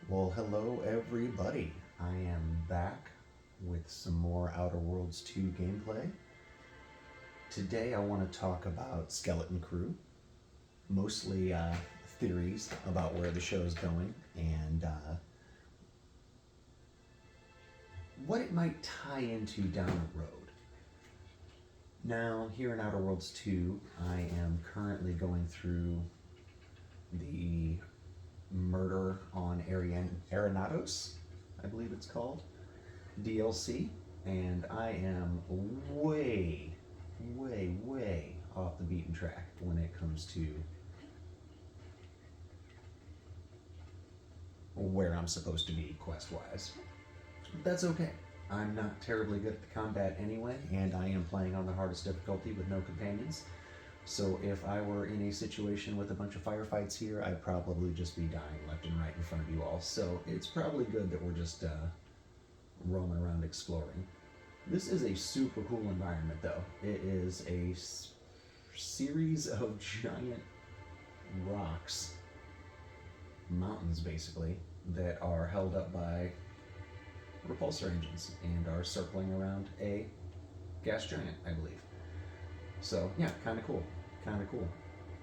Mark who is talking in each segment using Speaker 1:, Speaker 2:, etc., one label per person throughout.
Speaker 1: Well, hello everybody. I am back with some more Outer Worlds 2 gameplay. Today I want to talk about Skeleton Crew, mostly theories about where the show is going and what it might tie into down the road. Now, here in Outer Worlds 2, I am currently going through the Murder on Arenados, I believe it's called, DLC, and I am way, way off the beaten track when it comes to where I'm supposed to be quest wise. That's okay. I'm not terribly good at the combat anyway, and I am playing on the hardest difficulty with no companions. So if I were in a situation with a bunch of firefights here, I'd probably just be dying left and right in front of you all. So it's probably good that we're just roaming around exploring. This is a super cool environment, though. It is a series of giant rocks, mountains basically, that are held up by repulsor engines and are circling around a gas giant, I believe. So, yeah, kind of cool. Kind of cool.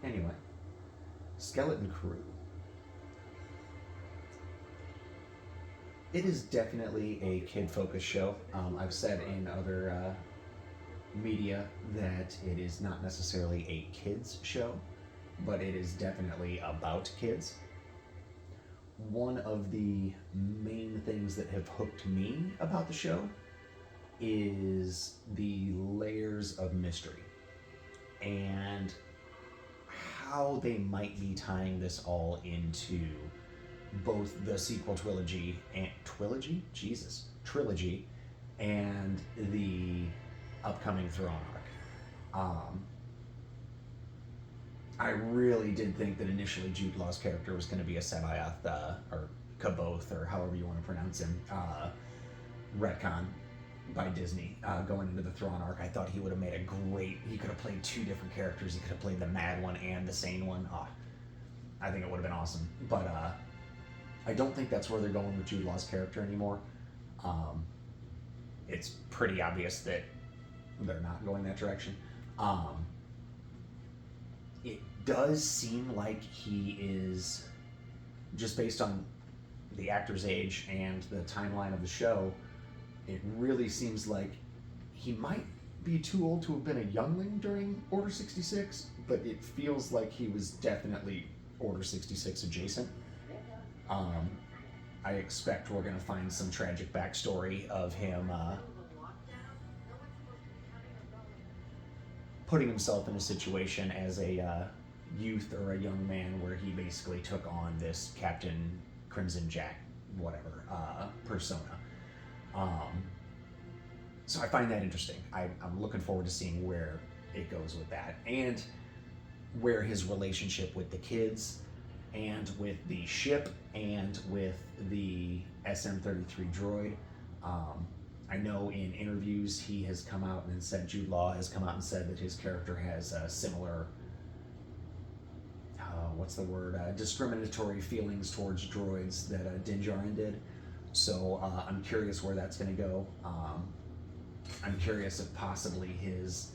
Speaker 1: Anyway, Skeleton Crew. It is definitely a kid-focused show. I've said in other media that it is not necessarily a kids show, but it is definitely about kids. One of the main things that have hooked me about the show is the layers of mystery and how they might be tying this all into both the sequel trilogy and trilogy and the upcoming Thrawn arc. I really did think that initially Jude Law's character was going to be a Sabaoth or Kaboth or however you want to pronounce him, retcon by Disney going into the Thrawn arc. I thought he would have made a great. He could have played two different characters. He could have played the mad one and the sane one. I think it would have been awesome. But I don't think that's where they're going with Jude Law's character anymore. It's pretty obvious that they're not going that direction. It does seem like he is, just based on the actor's age and the timeline of the show, it really seems like he might be too old to have been a youngling during Order 66, but it feels like he was definitely Order 66 adjacent. I expect we're going to find some tragic backstory of him putting himself in a situation as a youth or a young man where he basically took on this Captain Crimson Jack, whatever, persona. So I find that interesting. I'm looking forward to seeing where it goes with that, and where his relationship with the kids and with the ship and with the SM-33 droid. I know in interviews he has come out and said, Jude Law has come out and said that his character has similar, discriminatory feelings towards droids that Din Djarin did. So I'm curious where that's going to go. I'm curious if possibly his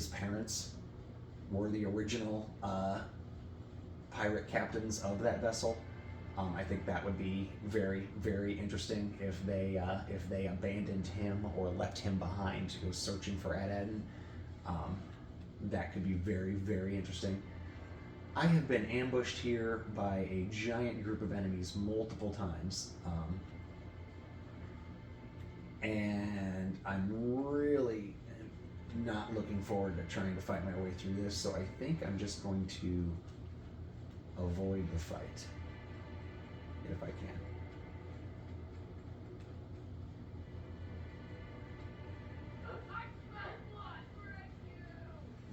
Speaker 1: parents were the original pirate captains of that vessel. I think that would be very, very interesting if they abandoned him or left him behind to go searching for Ad-Adin. That could be very, very interesting. I have been ambushed here by a giant group of enemies multiple times, and I'm really not looking forward to trying to fight my way through this, so I think I'm just going to avoid the fight if I can.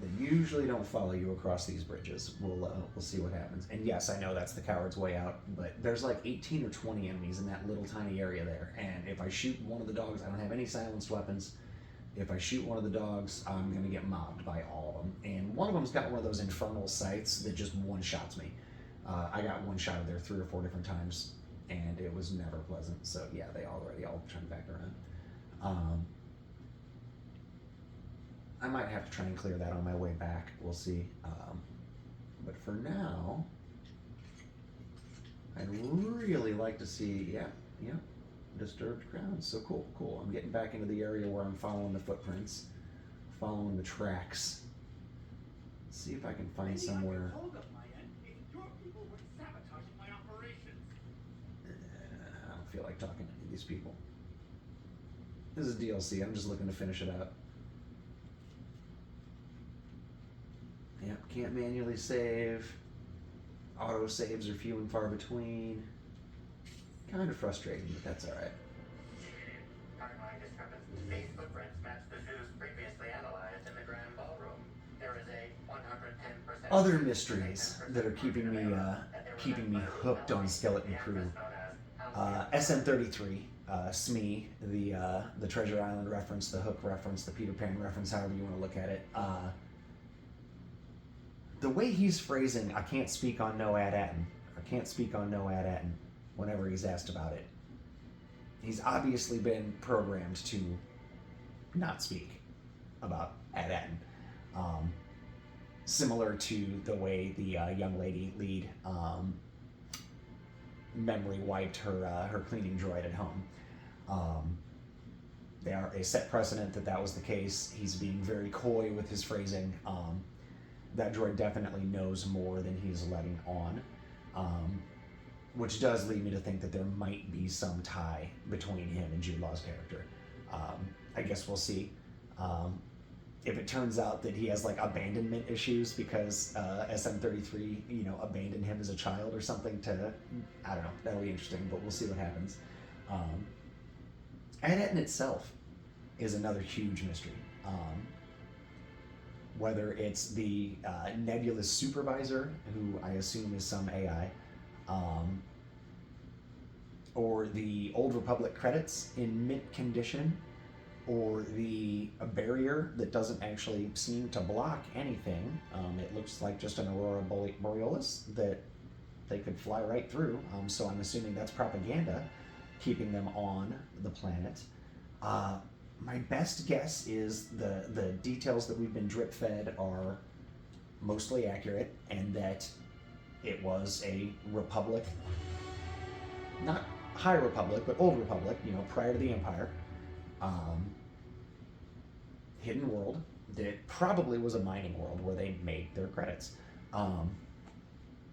Speaker 1: They usually don't follow you across these bridges. We'll see what happens. And yes, I know that's the coward's way out, but there's like 18 or 20 enemies in that little tiny area there. And if I shoot one of the dogs, I don't have any silenced weapons. If I shoot one of the dogs, I'm gonna get mobbed by all of them. And one of them's got one of those infernal sights that just one-shots me. I got one shot of there 3 or 4 different times. and it was never pleasant. So yeah, they already all turned back around. I might have to try and clear that on my way back. We'll see. But for now, I'd really like to see, yeah, disturbed grounds. So cool. I'm getting back into the area where I'm following the footprints, following the tracks. Let's see if I can find somewhere. I don't feel like talking to any of these people. This is DLC. I'm just looking to finish it out. Yep, can't manually save. Auto saves are few and far between. Kind of frustrating, but that's alright.
Speaker 2: Timeline discrepancies. These footprints match the shoes previously analyzed in the grand ballroom. There is a 110%.
Speaker 1: Other mysteries that are keeping me hooked on Skeleton Crew. SM33, Smee, the Treasure Island reference, the Hook reference, the Peter Pan reference, however you want to look at it. The way he's phrasing, I can't speak on no ad-atin, whenever he's asked about it. He's obviously been programmed to not speak about ad-atin. Similar to the way the young lady lead memory wiped her cleaning droid at home. They are a set precedent that was the case. He's being very coy with his phrasing. That droid definitely knows more than he's letting on, which does lead me to think that there might be some tie between him and Jude Law's character. I guess we'll see. If it turns out that he has like abandonment issues because SM33, abandoned him as a child or something I don't know, that'll be interesting, but we'll see what happens. AT-AT in itself is another huge mystery. Whether it's the Nebulous Supervisor, who I assume is some AI, or the Old Republic credits in mint condition, or a barrier that doesn't actually seem to block anything. It looks like just an Aurora Borealis that they could fly right through, so I'm assuming that's propaganda keeping them on the planet. My best guess is the details that we've been drip fed are mostly accurate, and that it was a Republic, not High Republic, but Old Republic, prior to the Empire, hidden world that probably was a mining world where they made their credits,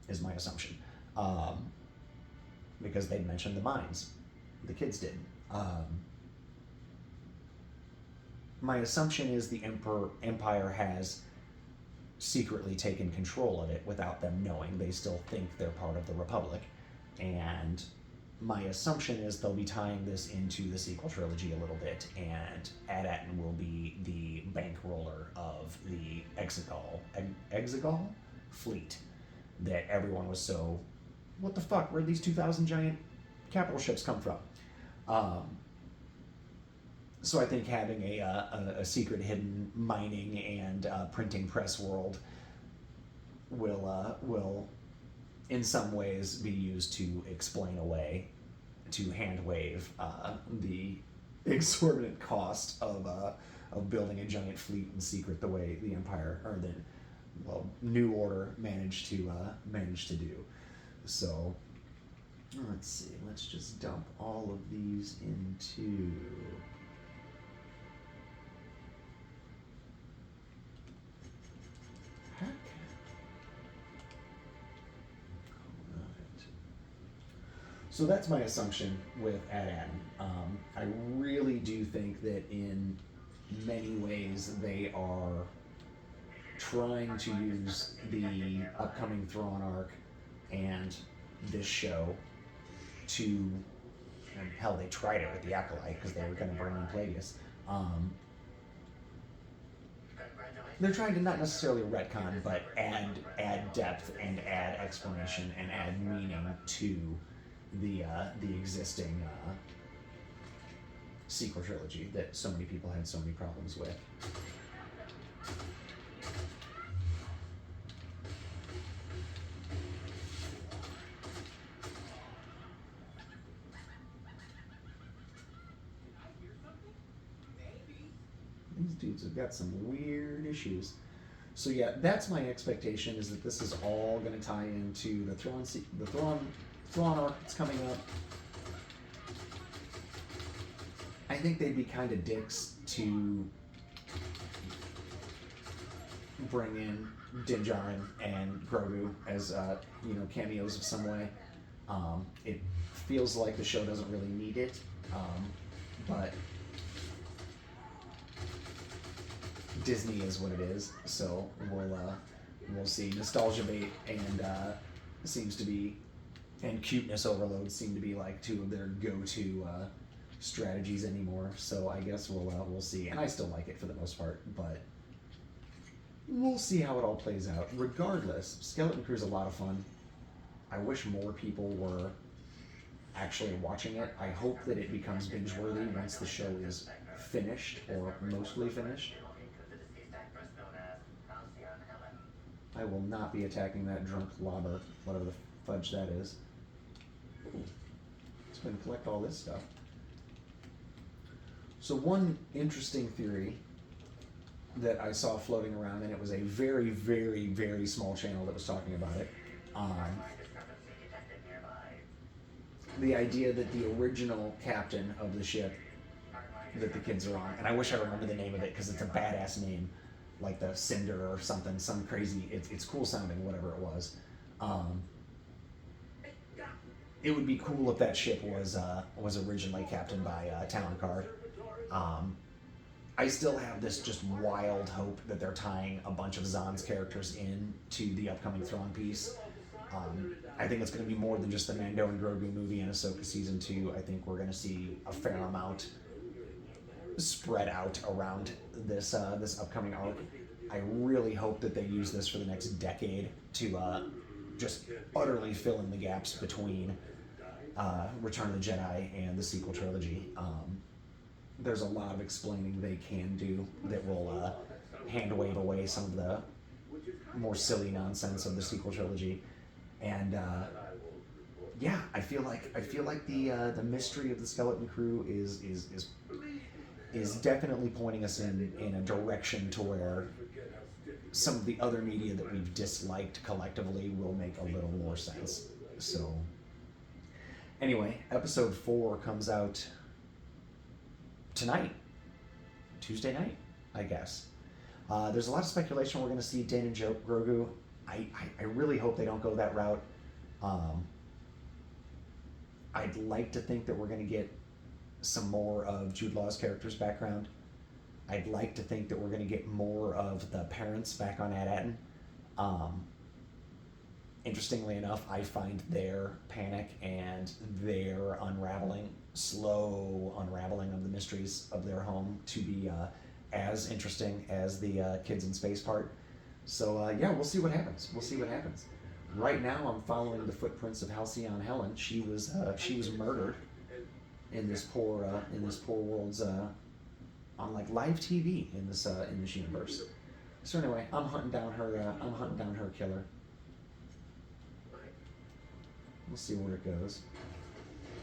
Speaker 1: is my assumption, because they mentioned the mines, the kids did. My assumption is the Empire has secretly taken control of it without them knowing. They still think they're part of the Republic. And my assumption is they'll be tying this into the sequel trilogy a little bit, and AT-AT will be the bankroller of the Exegol fleet that everyone was so, what the fuck, where'd these 2,000 giant capital ships come from? So I think having a secret hidden mining and printing press world will in some ways be used to explain away, to hand wave the exorbitant cost of building a giant fleet in secret the way the Empire or the New Order managed to do. So let's see. Let's just dump all of these into. Heck. Alright. So that's my assumption with AT-AT. I really do think that in many ways they are trying to use the upcoming Thrawn arc and this show to, and hell, they tried it with the Acolyte because they were going to bring in Plagueis. They're trying to not necessarily retcon, but add depth and add explanation and add meaning to the existing sequel trilogy that so many people had so many problems with. These dudes have got some weird issues. So yeah, that's my expectation, is that this is all going to tie into the Thrawn arc that's coming up. I think they'd be kind of dicks to bring in Din Djarin and Grogu as cameos of some way. It feels like the show doesn't really need it, but Disney is what it is. So we'll see. Nostalgia bait and seems to be, and cuteness overload seem to be like two of their go-to strategies anymore. So I guess we'll see. And I still like it for the most part, but we'll see how it all plays out. Regardless, Skeleton Crew's a lot of fun. I wish more people were actually watching it. I hope that it becomes binge-worthy once the show is finished, or mostly finished. I will not be attacking that drunk lobber, whatever the fudge that is. Ooh. Let's go and collect all this stuff. So one interesting theory that I saw floating around, and it was a very, very, very small channel that was talking about it, the idea that the original captain of the ship that the kids are on, and I wish I remember the name of it because it's a badass name, like the Cinder or something, some crazy, it's cool sounding, whatever it was. It would be cool if that ship was originally captained by Talon Karrde. I still have this just wild hope that they're tying a bunch of Zahn's characters in to the upcoming Thrawn piece. I think it's going to be more than just the Mando and Grogu movie and Ahsoka Season 2. I think we're going to see a fair amount spread out around this upcoming arc. I really hope that they use this for the next decade to just utterly fill in the gaps between Return of the Jedi and the sequel trilogy. There's a lot of explaining they can do that will hand wave away some of the more silly nonsense of the sequel trilogy. And yeah, I feel like the mystery of the Skeleton Crew is definitely pointing us in a direction to where some of the other media that we've disliked collectively will make a little more sense. So anyway, episode 4 comes out tonight, Tuesday night, I guess. There's a lot of speculation we're going to see Din and Grogu. I really hope they don't go that route. I'd like to think that we're going to get some more of Jude Law's character's background. I'd like to think that we're going to get more of the parents back on Ad-Atten. Interestingly enough, I find their panic and their slow unraveling of the mysteries of their home to be as interesting as the kids in space part. So yeah, we'll see what happens. Right now, I'm following the footprints of Halcyon Helen. She was murdered in this poor world's on like live TV in this universe. So anyway, I'm hunting down her killer. We'll see where it goes.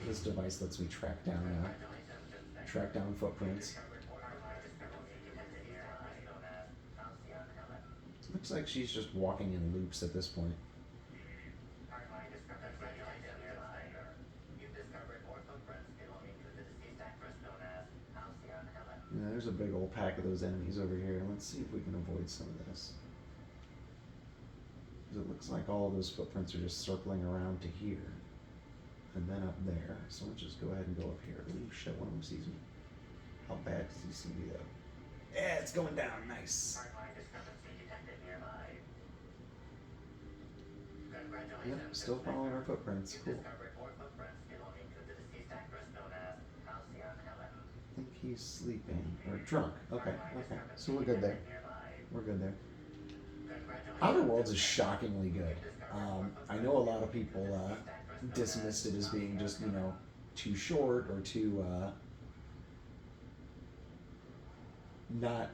Speaker 1: This device lets me track down footprints. Looks like she's just walking in loops at this point. Yeah, there's a big old pack of those enemies over here. Let's see if we can avoid some of this. It looks like all of those footprints are just circling around to here. And then up there. So let's just go ahead and go up here. Ooh, shit, one of them sees me. How bad does he see me though? Yeah, it's going down. Nice. Yep, still following our footprints. Cool. I think he's sleeping. Or drunk. Okay. So we're good there. Outer Worlds is shockingly good. I know a lot of people dismissed it as being just, too short or too not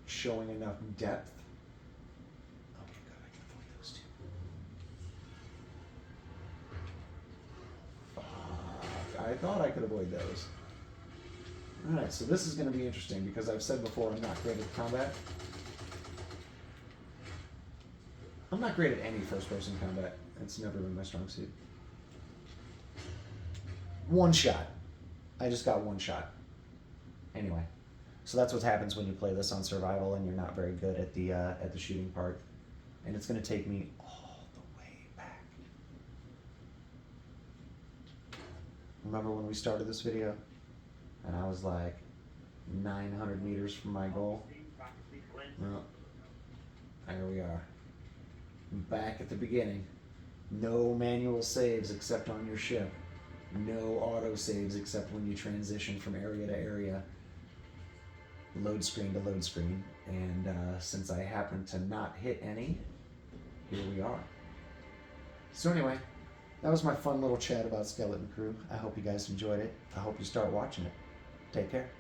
Speaker 1: showing enough depth. Okay, good. I can avoid those two. Fuck. I thought I could avoid those. Alright, so this is going to be interesting because I've said before I'm not great at combat. I'm not great at any first-person combat. It's never been my strong suit. One shot. I just got one shot. Anyway, so that's what happens when you play this on survival and you're not very good at the shooting part. And it's going to take me all the way back. Remember when we started this video? And I was like 900 meters from my goal? Well, there we are. Back at the beginning. No manual saves except on your ship. No auto saves except when you transition from area to area. Load screen to load screen. And since I happen to not hit any, here we are. So anyway, that was my fun little chat about Skeleton Crew. I hope you guys enjoyed it. I hope you start watching it. Take care.